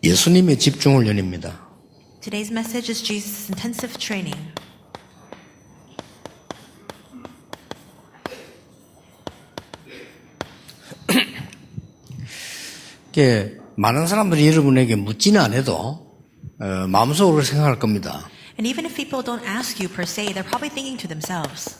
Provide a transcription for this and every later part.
예수님의 집중훈련입니다. Today's message is Jesus' intensive training. 많은 사람들이 여러분에게 묻지는 않아도 마음속으로 생각할 겁니다. And even if people don't ask you per se, they're probably thinking to themselves.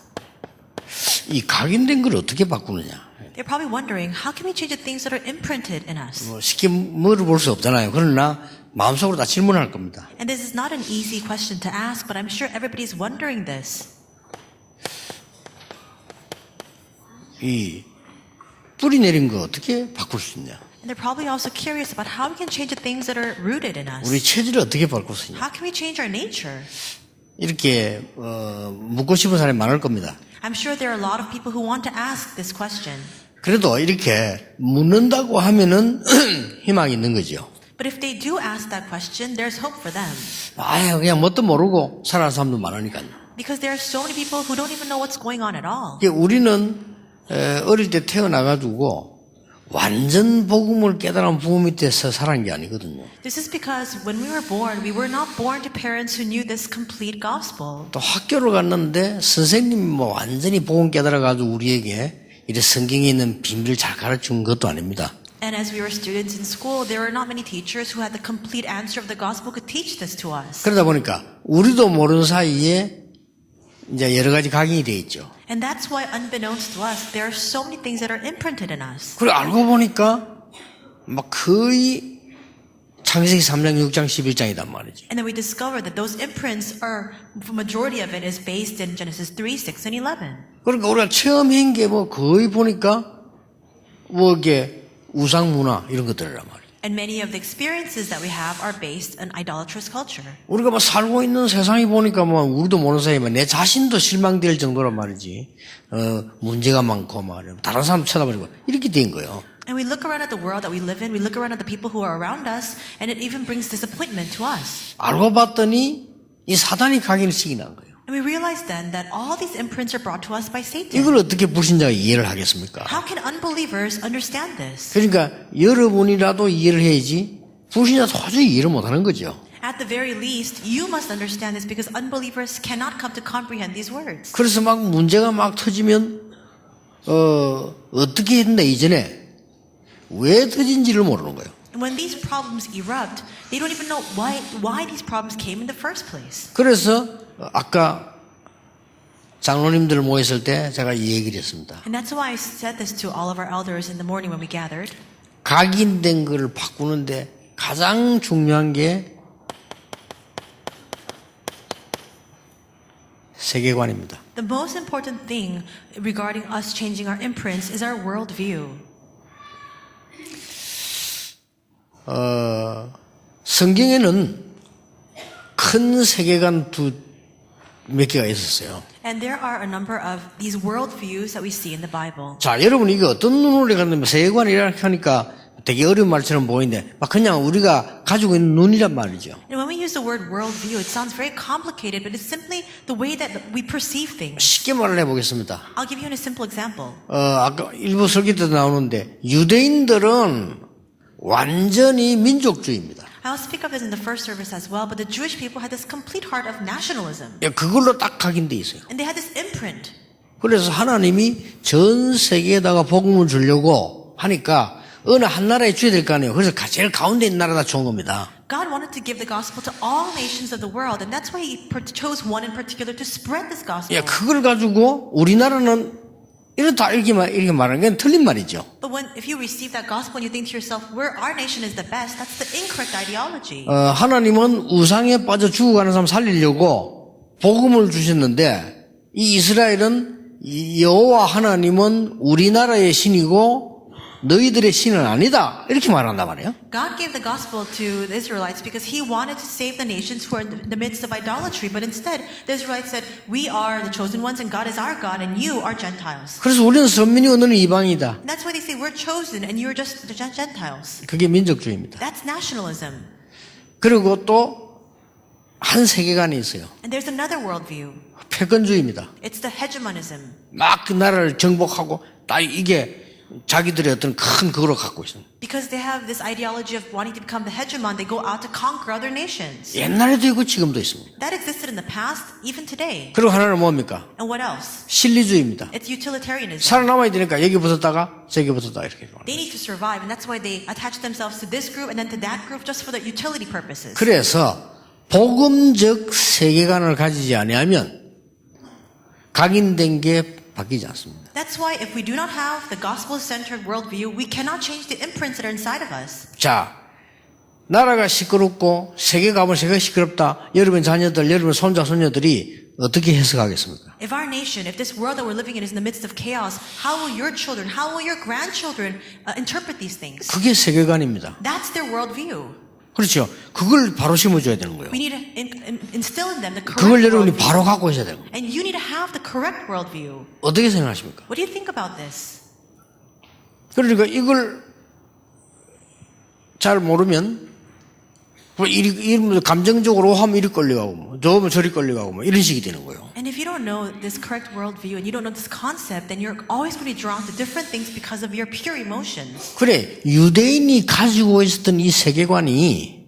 이 각인된 걸 어떻게 바꾸느냐. They're probably wondering, how can we change the things that are imprinted in us? 쉽게 물어볼 수 없잖아요. 그러나 마음속으로 다 질문할 겁니다. And this is not an easy question to ask, but I'm sure everybody's wondering this. 이 뿌리 내린 거 어떻게 바꿀 수 있냐. And they're probably also curious about how we can change the things that are rooted in us. 우리 체질을 어떻게 바꿀 수 있냐. How can we change our nature? 이렇게 묻고 싶은 사람이 많을 겁니다. I'm sure there are a lot of people who want to ask this question. 그래도 이렇게 묻는다고 하면은 희망이 있는 거죠. But if they do ask that question, there's hope for them. 아유, 그냥 뭣도 모르고 살아가는 사람도 많으니까요. Because there are so many people who don't even know what's going on at all. 우리는 어릴 때 태어나가지고 완전 복음을 깨달은 부모 밑에서 살아온 게 아니거든요. This is because when we were not born to parents who knew this complete gospel. 또 학교를 갔는데 선생님이 뭐 완전히 복음 깨달아가지고 우리에게 이래 성경에 있는 비밀을 잘 가르친 것도 아닙니다. And as we were students in school, there were not many teachers who had the complete answer of the gospel could teach this to us. 그러다 보니까 우리도 모르는 사이에 이제 여러 가지 각인이 돼 있죠. And that's why, unbeknownst to us, there are so many things that are imprinted in us. 그리고 알고 보니까 막 거의 창세기 3장, 6장, 11장이단 말이지. And then we discover that those imprints are, the majority of it is based in Genesis 3, 6, and 11. 그러니까 우리가 처음 한 게 뭐 거의 보니까 뭐 이게 우상 문화 이런 것들이란 말이야. And many of the experiences that we have are based on idolatrous culture. 우리가 뭐 살고 있는 세상이 보니까 뭐 우리도 모르는 사이에 내 자신도 실망될 정도란 말이지. 문제가 많고 말이야. 다른 사람 쳐다보니까 이렇게 된 거예요. And we look around at the world that we live in, we look around at the people who are around us, and it even brings disappointment to us. 알고 봤더니 이 사단이 각인을 시키게 난 거예요. And we realize then that all these imprints are brought to us by Satan. 이걸 어떻게 불신자가 이해를 하겠습니까? How can unbelievers understand this? 그러니까 여러분이라도 이해를 해야지 불신자 도저히 이해를 못하는 거죠. At the very least, you must understand this because unbelievers cannot come to comprehend these words. 그래서 막 문제가 막 터지면 어떻게 했는데 이전에 왜 터진지를 모르는 거예요. And when these problems erupt, they don't even know why these problems came in the first place. 그래서 아까 장로님들 모였을 때 제가 이 얘기를 했습니다. And that's why I said this to all of our elders in the morning when we gathered. 각인된 걸 바꾸는데 가장 중요한 게 세계관입니다. The most important thing regarding us changing our imprints is our worldview. 성경에는 큰 세계관 몇 개가 있었어요. And there are a number of these worldviews that we see in the Bible. 자, 여러분 이게 어떤 눈으로 갔는데 세계관이라 하니까 되게 어려운 말처럼 보이는데 막 그냥 우리가 가지고 있는 눈이란 말이죠. And when we use the word worldview, it sounds very complicated, but it's simply the way that we perceive things. 쉽게 말을 해보겠습니다. I'll give you a simple example. 아까 일부 설교 때도 나오는데 유대인들은 완전히 민족주의입니다. I'll speak of this in the first service as well, but the Jewish people had this complete heart of nationalism. 그걸로 딱 각인돼 있어요. And they had this imprint. 그래서 하나님이 전 세계에다가 복음을 주려고 하니까 어느 한 나라에 줘야 될 거 아니에요. 그래서 제일 가운데 있는 나라다 좋은 겁니다. God wanted to give the gospel to all nations of the world, and that's why He chose one in particular to spread this gospel. 그걸 가지고 우리나라는 이렇다 이렇게 말하는 건 틀린 말이죠. But if you receive that gospel and you think to yourself, our nation is the best, that's the incorrect ideology. 하나님은 우상에 빠져 죽어가는 사람 살리려고 복음을 주셨는데 이 이스라엘은 여호와 하나님은 우리나라의 신이고 너희들의 신은 아니다 이렇게 말한단 말이에요. God gave the gospel to the Israelites because He wanted to save the nations who are in the midst of idolatry, but instead the Israelites said, we are the chosen ones and God is our God and you are Gentiles. 그래서 우리는 선민이고 너는 이방이다. And that's why they say we're chosen and you're just the Gentiles. 그게 민족주의입니다. That's nationalism. 그리고 또 한 세계관이 있어요. And there's another worldview. 패권주의입니다. It's the hegemonism. 막 그 나라를 정복하고 다 이게 자기들의 어떤 큰 그거로 갖고 있습니다. Because they have this ideology of wanting to become the hegemon, they go out to conquer other nations. 옛날에도 있고 지금도 있습니다. That existed in the past, even today. 그리고 하나는 뭡니까? And what else? 실리주의입니다. It's utilitarianism. 살아남아야 되니까 여기 붙었다가 저기 붙었다 이렇게. They need to survive, and that's why they attach themselves to this group and then to that group just for the utility purposes. 그래서 복음적 세계관을 가지지 아니하면 각인된 게 바뀌지 않습니다. That's why if we do not have the gospel-centered worldview, we cannot change the imprints that are inside of us. 자, 나라가 시끄럽고 세계 가면 세계가 시끄럽다. 여러분 자녀들, 여러분 손자, 손녀들이 어떻게 해석하겠습니까? If our nation, if this world that we're living in is in the midst of chaos, how will your children, how will your grandchildren interpret these things? 그게 세계관입니다. That's their worldview. 그렇죠. 그걸 바로 심어줘야 되는 거예요. We need to instill in them the correct 그걸 여러분이 worldview. 바로 갖고 있어야 되는 거예요. And you need to have the correct worldview. 어떻게 생각하십니까? What do you think about this? 그러니까 이걸 잘 모르면 이러면 감정적으로 하면 이리 끌려가고 저으면 저리 끌려가고 이런 식이 되는 거예요. And if you don't know this correct worldview and you don't know this concept, then you're always going to be drawn to different things because of your pure emotions. 그래, 유대인이 가지고 있었던 이 세계관이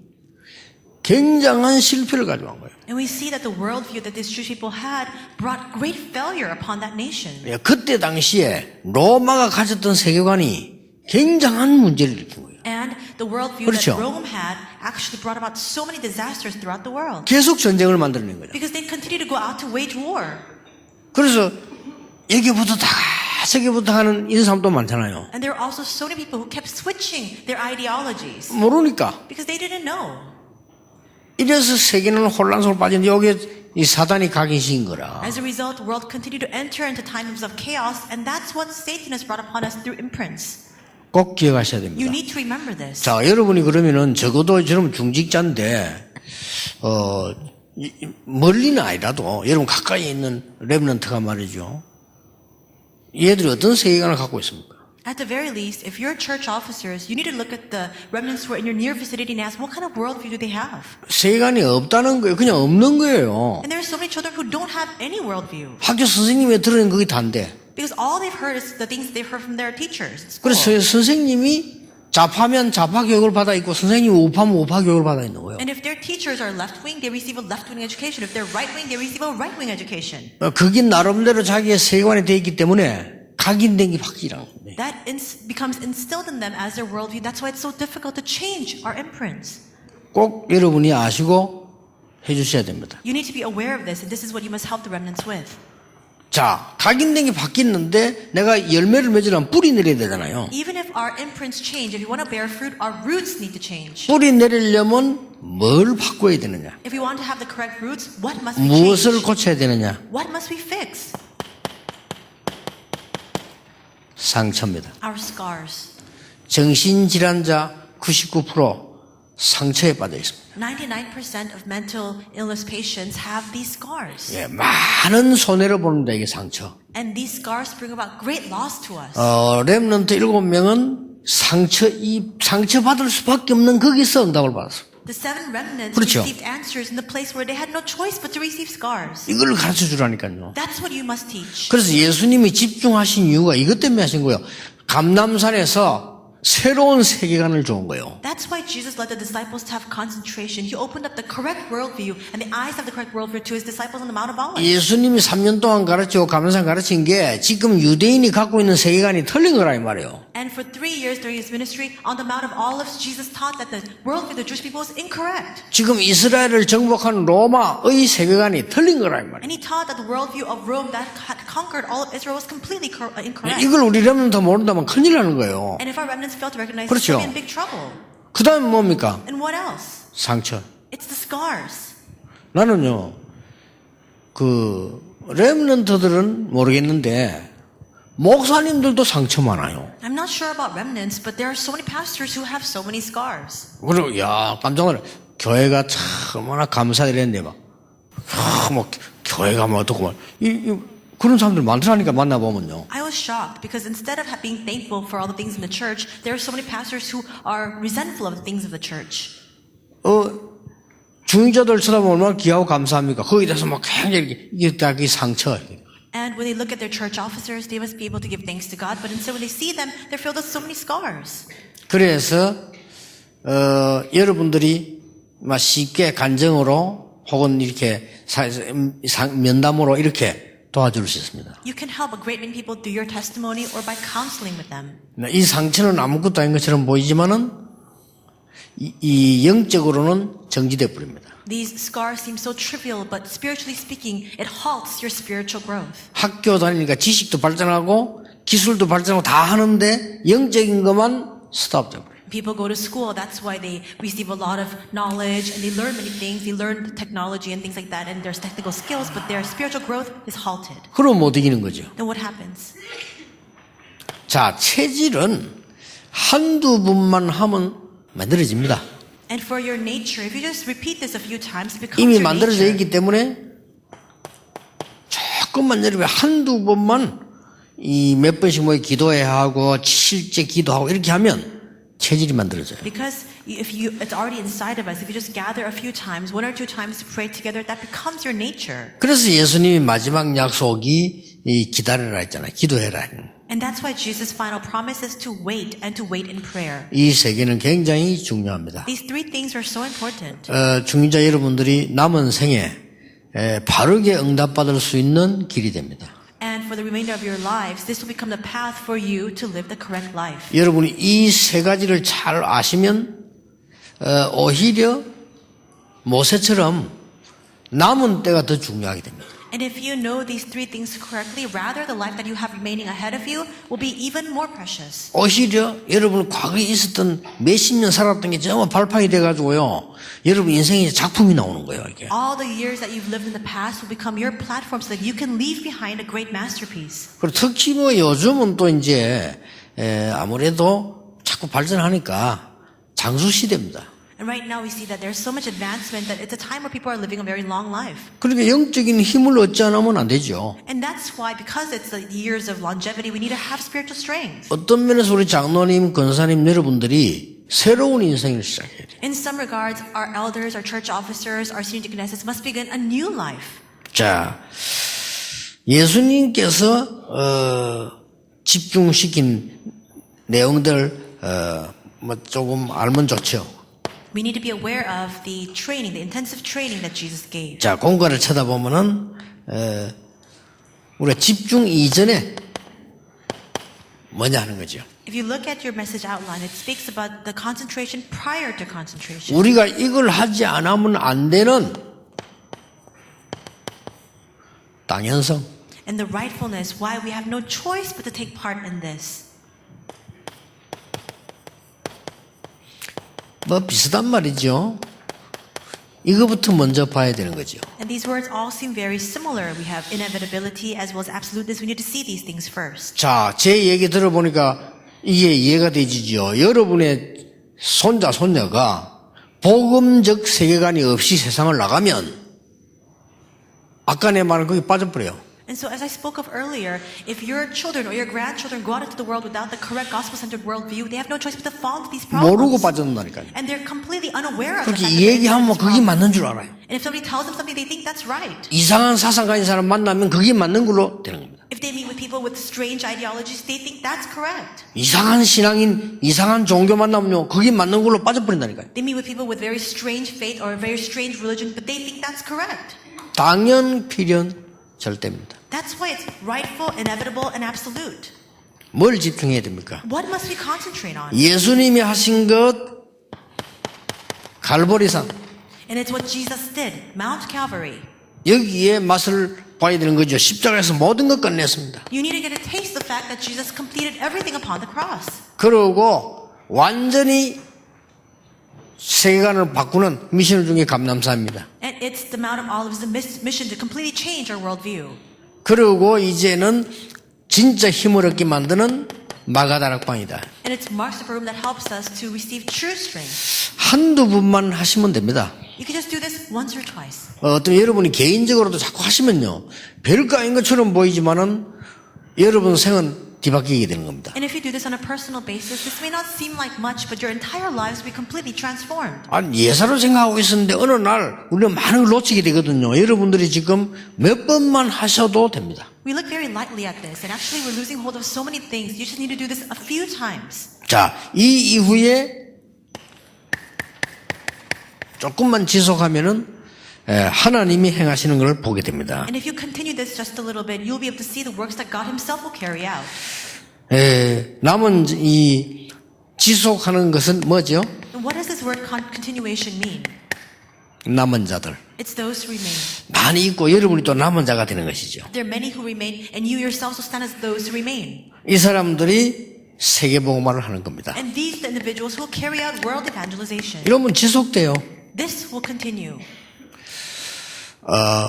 굉장한 실패를 가져간 거예요. And we see that the worldview that these Jewish people had brought great failure upon that nation. 그때 당시에 로마가 가졌던 세계관이 굉장한 문제를 일으킨 거예요. And the worldview 그렇죠. that Rome had actually brought about so many disasters throughout the world. 계속 전쟁을 만들어낸 거죠. Because they continue to go out to wage war. 그래서 여기부터 저기부터 하는 이런 사람도 많잖아요. And there are also so many people who kept switching their ideologies. 모르니까. Because they didn't know. 이래서 세계는 혼란 속으로 빠지는데 여기에 이 사단이 각인시킨 거라. As a result, the world continued to enter into times of chaos, and that's what Satan has brought upon us through imprints. 꼭 기억하셔야 You 됩니다. need to remember this. 자, 여러분이 그러면은 적어도 저는 중직자인데 멀리는 아니라도 여러분 가까이 있는 렘넌트가 말이죠. 얘들이 어떤 세계관을 갖고 있습니까? At the very least, if you're church officers, you need to look at the remnants who are in your near vicinity and ask, what kind of worldview do they have? 세계관이 없다는 거예요. 그냥 없는 거예요. And there are so many children who don't have any worldview. 학교 선생님이 들은 그게 다인데. Because all they've heard is the things they've heard from their teachers. at school. 그래서 선생님이 좌파면 좌파 교육을 받아 있고 선생님이 우파면 우파 교육을 받아 있는 거예요. And if their teachers are left-wing, they receive a left-wing education. If they're right-wing, they receive a right-wing education. 그게 나름대로 자기의 세계관이 되어 있기 때문에 각인된 게 바뀌라는 거예요. That becomes instilled in them as their worldview. That's why it's so difficult to change our imprints. 꼭 여러분이 아시고 해주셔야 됩니다. You need to be aware of this, and this is what you must help the remnants with. 자, 각인된 게 바뀌었는데 내가 열매를 맺으려면 뿌리 내려야 되잖아요. Even if our imprints change, if you want to bear fruit, our roots need to change. 뿌리 내리려면 뭘 바꿔야 되느냐? If we want to have the correct roots, what must we 무엇을 change? 고쳐야 되느냐? What must we fix? 상처입니다. Our scars. 정신질환자 99% 상처에 빠져 있습니다. 99% of mental illness patients have these scars. 예, 많은 손해를 보는다 이게 상처. And these scars bring about great loss to us. 렘넌트 7명은 상처받을 수밖에 없는 거기서 응답을 받았습니다. The 7 remnants 그렇죠. received answers in the place where they had no choice but to receive scars. 이걸 가르쳐 주라니까요. That's what you must teach. 그래서 예수님이 집중하신 이유가 이것 때문에 하신 거예요. 감람산에서 새로운 세계관을 준 거예요. That's why Jesus led the disciples to have concentration. He opened up the correct worldview and the eyes of the correct worldview to his disciples on the Mount of Olives. 예수님이 3년 동안 가르치고 감람산 가르친 게 지금 유대인이 갖고 있는 세계관이 틀린 거라 이 말이에요. And for 3 years during his ministry on the Mount of Olives, Jesus taught that the worldview of the Jewish people is incorrect. 지금 이스라엘을 정복한 로마의 세계관이 틀린 거라 이 말이에요. And he taught that the worldview of Rome that had conquered all of Israel was completely incorrect. 이걸 우리 렘넌트 모른다면 큰일 나는 거예요. And if our remnants fail to recognize this, 그렇죠. we'll be in big trouble. 그 다음에 뭡니까? And what else? 상처. It's the scars. 나는요, 렘넌트들은 모르겠는데, 목사님들도 상처 많아요. I'm not sure about remnants, but there are so many pastors who have so many scars. 그리고, 깜짝 놀라. 교회가 참, 얼마나 감사드렸는데, 교회가 어떻고, 그런 사람들 많더라니까, 만나보면요. I was shocked because instead of being thankful for all the things in the church, there are so many pastors who are resentful of the things of the church. 중직자들 쳐다보면 얼마나 귀하고 감사합니까? 거기에 대해서 막 굉장히 이게 딱 이 상처. And when they look at their church officers, they must be able to give thanks to God. But instead, when they see them, they're filled with so many scars. 그래서 여러분들이 막 쉽게 간정으로 혹은 이렇게 면담으로 이렇게 도와줄 수 있습니다. You can help a great many people through your testimony or by counseling with them. 이 상처는 아무것도 아닌 것처럼 보이지만은 이 영적으로는 정지돼 버립니다. These scars seem so trivial, but spiritually speaking, it halts your spiritual growth. 학교 다니니까 지식도 발전하고 기술도 발전하고 다 하는데 영적인 것만 스톱돼 버려요. People go to school, that's why they receive a lot of knowledge and they learn many things. They learn technology and things like that and there's technical skills, but their spiritual growth is halted. 그럼 못 이기는 거죠. Then what happens? 자, 체질은 한두 번만 하면 만들어집니다. And for your nature, if you just repeat this a few times, it becomes 이미 your 만들어져 nature. 있기 때문에 조금만 여러분 한두 번만 이 몇 번씩 뭐 기도해야 하고 실제 기도하고 이렇게 하면 체질이 만들어져요. Because it's already inside of us. If you just gather a few times, one or two times to pray together, that becomes your nature. 그래서 예수님이 마지막 약속이 이 기다려라 했잖아요. 기도해라. And that's why Jesus' final promise is to wait and to wait in prayer. 이 세 개는 굉장히 중요합니다. These three things are so important. 중직자 여러분들이 남은 생에 바르게 응답받을 수 있는 길이 됩니다. And for the remainder of your lives, this will become the path for you to live the correct life. 여러분이 이 세 가지를 잘 아시면 오히려 모세처럼 남은 때가 더 중요하게 됩니다. And if you know these three things correctly, rather the life that you have remaining ahead of you will be even more precious. 오히려 여러분 과거에 있었던 몇십 년 살았던 게 정말 발판이 돼가지고요. 여러분 인생의 작품이 나오는 거예요. 이게. All the years that you've lived in the past will become your platform so that you can leave behind a great masterpiece. 그리고 특히 뭐 요즘은 또 이제 아무래도 자꾸 발전하니까 장수 시대입니다. And right now we see that there's so much advancement that it's a time where people are living a very long life. 그러니까 영적인 힘을 얻지 않으면 안 되죠. And that's why, because it's the years of longevity, we need to have spiritual strength. 어떤 면에서 우리 장로님, 권사님 여러분들이 새로운 인생을 시작해야 돼요. In some regards, our elders, our church officers, our senior deaconesses must begin a new life. 자, 예수님께서 집중시킨 내용들 뭐 조금 알면 좋죠. We need to be aware of the training, the intensive training that Jesus gave. 자, 공과를 쳐다보면은 우리가 집중 이전에 뭐냐 하는 거죠. If you look at your message outline, it speaks about the concentration prior to concentration. 우리가 이걸 하지 않으면 안 되는 당연성. And the rightfulness, why we have no choice but to take part in this. 뭐 비슷한 말이죠. 이거부터 먼저 봐야 되는 거죠. And these words all seem very similar. We have inevitability as well as absoluteness. We need to see these things first. 자, 제 얘기 들어보니까 이게 이해가 되지죠. 여러분의 손자, 손녀가 복음적 세계관이 없이 세상을 나가면 아까 내 말은 거기 빠져버려요. And so as I spoke of earlier, if your children or your grandchildren go out into the world without the correct gospel-centered worldview, they have no choice but to fall into these 모르고 problems. 빠져든다니까요. And they're completely unaware of the 그렇게 fact that they're 얘기하면 into 그게 these 맞는 줄 problems. 알아요. And if somebody tells them something, they think that's right. 이상한 사상 가진 사람 만나면 그게 맞는 걸로 되는 겁니다. If they meet with people with strange ideologies, they think that's correct. 이상한 신앙인, 이상한 종교 만나면요, 그게 맞는 걸로 빠져버린다니까요. They meet with people with very strange faith or a very strange religion, but they think that's correct. 당연, 필연, 절대입니다. That's why it's rightful, inevitable, and absolute. 뭘 집중해야 됩니까? What must we concentrate on? 예수님이 하신 것, 갈보리산. And it's what Jesus did, Mount Calvary. 여기에 맛을 봐야 되는 거죠. 십자가에서 모든 것 끝냈습니다. You need to get a taste of the fact that Jesus completed everything upon the cross. 그러고 완전히 세계관을 바꾸는 미션 중에 감남사입니다. And it's the Mount of Olives, the mission to completely change our worldview. 그리고 이제는 진짜 힘을 얻게 만드는 마가다락방이다. And it's Mark's upper room that helps us to receive true strength. 한두 번만 하시면 됩니다. You can just do this once or twice. 어떤 여러분이 개인적으로도 자꾸 하시면요, 별거 아닌 것처럼 보이지만은 여러분 생은 뒤바뀌게 되는 겁니다. And if you do this on a personal basis, this may not seem like much, but your entire lives will be completely transformed. 아니, 예사로 생각하고 있었는데 어느 날 우리는 많은 걸 놓치게 되거든요. 여러분들이 지금 몇 번만 하셔도 됩니다. We look very lightly at this, and actually we're losing hold of so many things. You just need to do this a few times. 자, 이 이후에 조금만 지속하면은 하나님이 행하시는 걸 보게 됩니다. And if you continue this just a little bit, you'll be able to see the works that God Himself will carry out. 남은 이 지속하는 것은 뭐죠? And what does this word continuation mean? 남은 자들. It's those who remain. 많이 있고 여러분이 또 남은 자가 되는 것이죠. There are many who remain, and you yourselves will stand as those who remain. 이 사람들이 세계복음화를 하는 겁니다. And these are the individuals who will carry out world evangelization. 이러면 지속돼요. This will continue.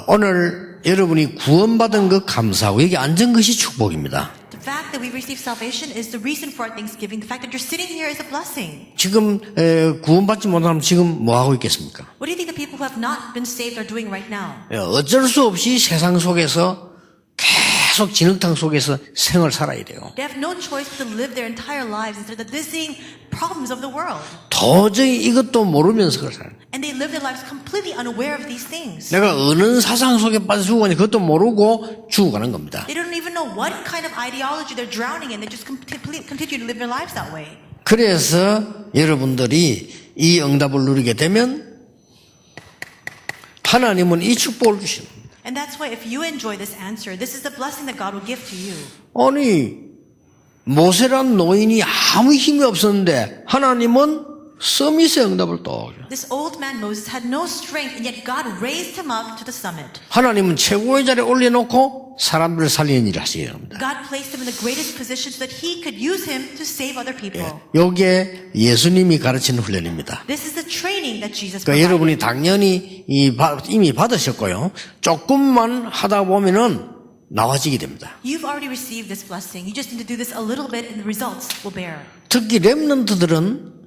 오늘 여러분이 구원받은 것 감사하고 여기 앉은 것이 축복입니다. The fact that we receive salvation is the reason for our thanksgiving. The fact that you're sitting here is a blessing. 지금 구원받지 못하면 지금 뭐 하고 있겠습니까? What do you think the people who have not been saved are doing right now? 어쩔 수 없이 세상 속에서 계속 진흙탕 속에서 생을 살아야 돼요. They have no choice but to live their entire lives instead of dizzying problems of the world. 도저히 이것도 모르면서 그걸 살아요. And they live their lives completely unaware of these things. 내가 어느 사상 속에 빠져 죽어가니 그것도 모르고 죽어가는 겁니다. They don't even know what kind of ideology they're drowning in. They just continue to live their lives that way. 그래서 여러분들이 이 응답을 누리게 되면 하나님은 이 축복을 주십니다. And that's why if you enjoy this answer, this is the blessing that God will give to you. 아니 모세란 노인이 아무 힘이 없었는데 하나님은 서밋의 응답을 또 This old man Moses had no strength, and yet God raised him up to the summit. 하나님은 최고의 자리에 올려놓고 사람들을 살리는 일을 하시게 됩니다. God placed him in the greatest position so that he could use him to save other people. 이게 예수님이 가르치는 훈련입니다. This is the training that Jesus 그러니까 provided. 여러분이 당연히 이미 받으셨고요. 조금만 하다 보면은 나와지게 됩니다. You've already received this blessing. You just need to do this a little bit, and the results will bear. 특히 렘넌트들은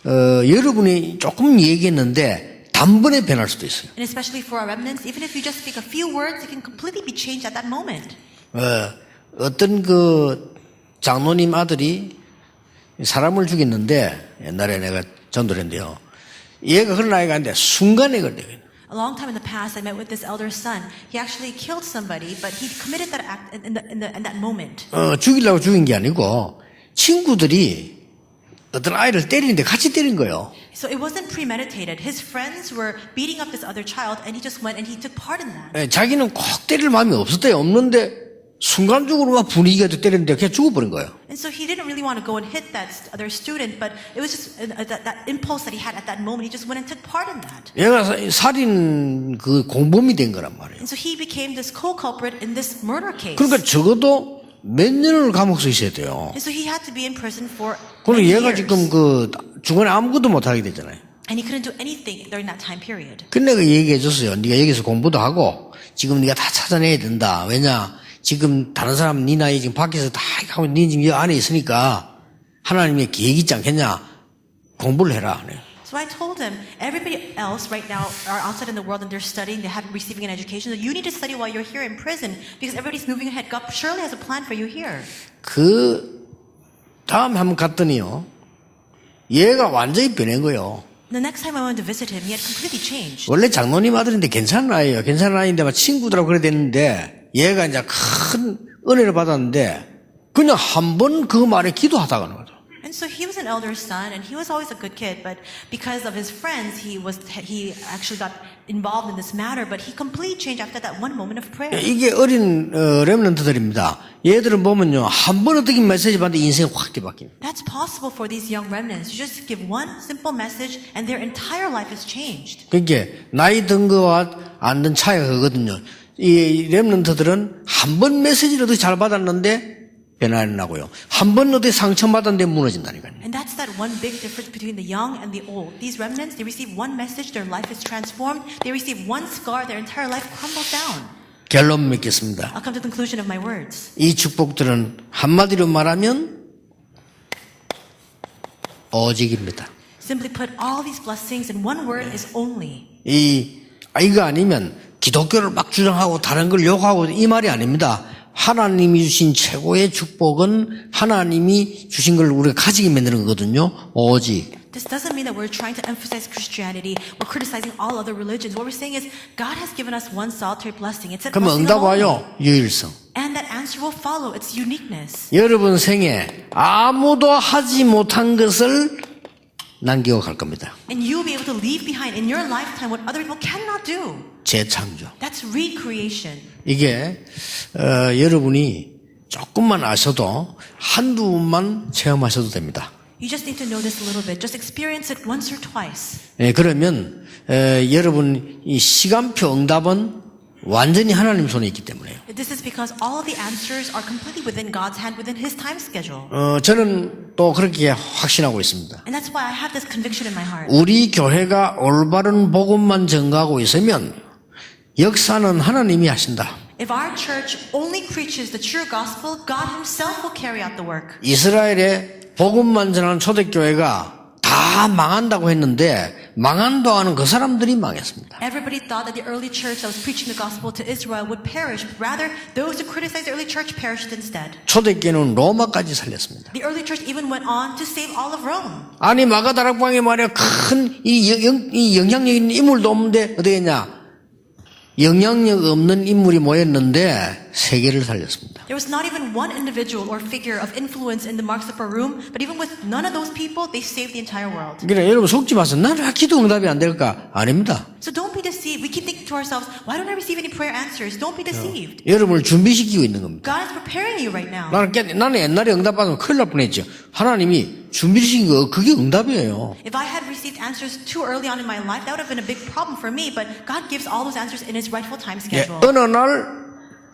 여러분이 조금 얘기했는데 단번에 변할 수도 있어요. And especially for our remnants, even if you just speak a few words, it can completely be changed at that moment. 어떤 그 장로님 아들이 사람을 죽였는데 옛날에 내가 전도를 했는데요. 얘가 그런 아이가 아닌데 순간에 걸려요. A long time in the past, I met with this elder son. He actually killed somebody, but he committed that act in that moment. 죽이려고 죽인 게 아니고 친구들이 어떤 아이를 때리는데 같이 때린 거예요. So it wasn't premeditated. His friends were beating up this other child, and he just went and he took part in that. 자기는 꼭 때릴 마음이 없었대요. 없는데 순간적으로 막 분위기가 때리는데 그냥 죽어버린 거예요. And so he didn't really want to go and hit that other student, but it was just that impulse that he had at that moment. He just went and took part in that. 얘가 살인 그 공범이 된 거란 말이에요. And so he became this co-culprit in this murder case. 그러니까 적어도 몇 년을 감옥에 있어야 돼요. And so he had to be in prison for 그럼 many 얘가 years. 지금 그 중간에 아무것도 못 하게 되잖아요. And he couldn't do anything during that time period. 근데 내가 얘기해 줬어요. 네가 여기서 공부도 하고 지금 네가 다 찾아내야 된다. 왜냐? 지금 다른 사람 네 나이 지금 밖에서 다 하고 네 지금 이 안에 있으니까 하나님의 계획이 있지 않겠냐? 공부를 해라. So I told him, everybody else right now are outside in the world and they're studying, they haven't receiving an education. So you need to study while you're here in prison because everybody's moving ahead. God surely has a plan for you here. 그 다음에 한번 갔더니요. 얘가 완전히 변한 거예요. The next time I went to visit him, he had completely changed. 원래 장로님 아들인데 괜찮은 아이예요. 괜찮은 아이인데 막 친구들하고 그래야 되는데 얘가 이제 큰 은혜를 받았는데 그냥 한 번 그 말에 기도하다가 나와요. And so he was an elder son, and he was always a good kid. But because of his friends, he actually got involved in this matter. But he completely changed after that one moment of prayer. 이게 어린 렘넌트들입니다. 얘들은 보면요 한 번 어떻게 메시지 받는데 인생이 확 뒤바뀝니다. That's possible for these young remnants. You just give one simple message, and their entire life is changed. 그러니까 나이 든 거와 안 든 차이가 그거든요. 이 렘넌트들은 한 번 메시지를 어떻게 잘 받았는데 변화는 나고요. 한 번 어디 상처받았는데 무너진다니까요. And that's that one big difference between the young and the old. These remnants, they receive one message, their life is transformed. They receive one scar, their entire life crumbles down. 결론 맺겠습니다. I'll come to the conclusion of my words. 이 축복들은 한마디로 말하면 오직입니다. Simply put, all these blessings in one word is only. 이거 아니면 기독교를 막 주장하고 다른 걸 욕하고 이 말이 아닙니다. 하나님이 주신 최고의 축복은 하나님이 주신 걸 우리가 가지게 만드는 거거든요. 오직. This doesn't mean that we're trying to emphasize Christianity or criticizing all other religions. What we're saying is God has given us one solitary blessing. It's a 그러면 blessing 응답 alone. 와요. 유일성. And that answer will follow. It's uniqueness. 여러분 생에 아무도 하지 못한 것을 남기고 갈 겁니다. And you will be able to leave behind in your lifetime what other people cannot do. 재창조. That's recreation. 이게 여러분이 조금만 아셔도 한두 번만 체험하셔도 됩니다. You just need to know this a little bit. Just experience it once or twice. 예, 그러면 여러분 이 시간표 응답은 완전히 하나님 손에 있기 때문에요. This is because all of the answers are completely within God's hand, within His time schedule. 저는 또 그렇게 확신하고 있습니다. And that's why I have this conviction in my heart. 우리 교회가 올바른 복음만 전가하고 있으면 역사는 하나님이 하신다. If our church only preaches the true gospel, God Himself will carry out the work. 이스라엘의 복음만 전하는 초대교회가 다 망한다고 했는데 망한다 하는 그 사람들이 망했습니다. Everybody thought that the early church that was preaching the gospel to Israel would perish, but rather those who criticized the early church perished instead. 초대교회는 로마까지 살렸습니다. The early church even went on to save all of Rome. 아니 마가다락방에 말이야 큰 이 영향력 있는 인물도 없는데 어디 했냐? 영향력 없는 인물이 모였는데 세계를 살렸습니다. There was not even one individual or figure of influence in the Mark's upper room, but even with none of those people, they saved the entire world. 그러니까 여러분 속지 마세요. 나는 기도 응답이 안 될까? 아닙니다. So don't be deceived. We keep thinking to ourselves, why don't I receive any prayer answers? Don't be deceived. 여러분을 준비시키고 있는 겁니다. God is preparing you right now. 나는 옛날에 응답받으면 큰일 날 뻔했죠. 하나님이 준비시킨 거 그게 응답이에요. If I had received answers too early on in my life, that would have been a big problem for me, but God gives all those answers in His rightful time schedule. 어느 날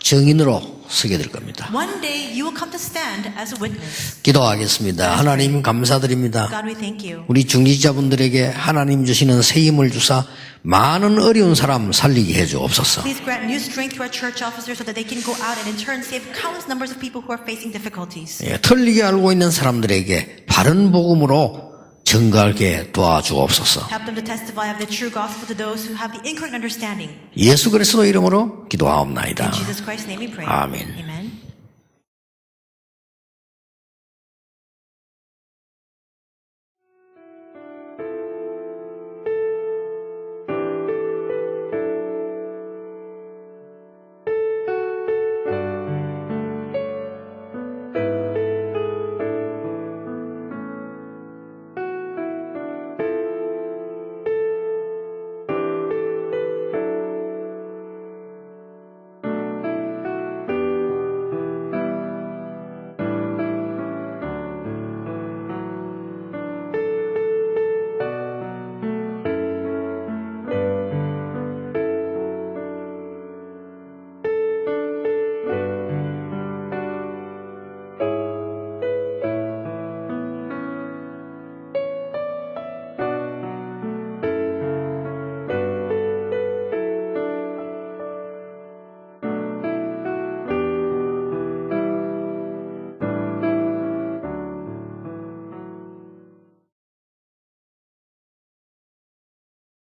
증인으로 서게 될 겁니다. One day you will come to stand as a witness. 기도하겠습니다. 하나님 감사드립니다. God, we thank you. 우리 중직자분들에게 하나님 주시는 새 힘을 주사 많은 어려운 사람 살리게 해주옵소서. Please grant new strength to our church officers so that they can go out and in turn save countless numbers of people who are facing difficulties. 틀리게 알고 있는 사람들에게 바른 복음으로 증거하게 도와주옵소서. Help them to testify of the true gospel to those who have the incorrect understanding. 예수 그리스도 이름으로 기도하옵나이다. In Jesus Christ's name we pray. 아멘. Amen.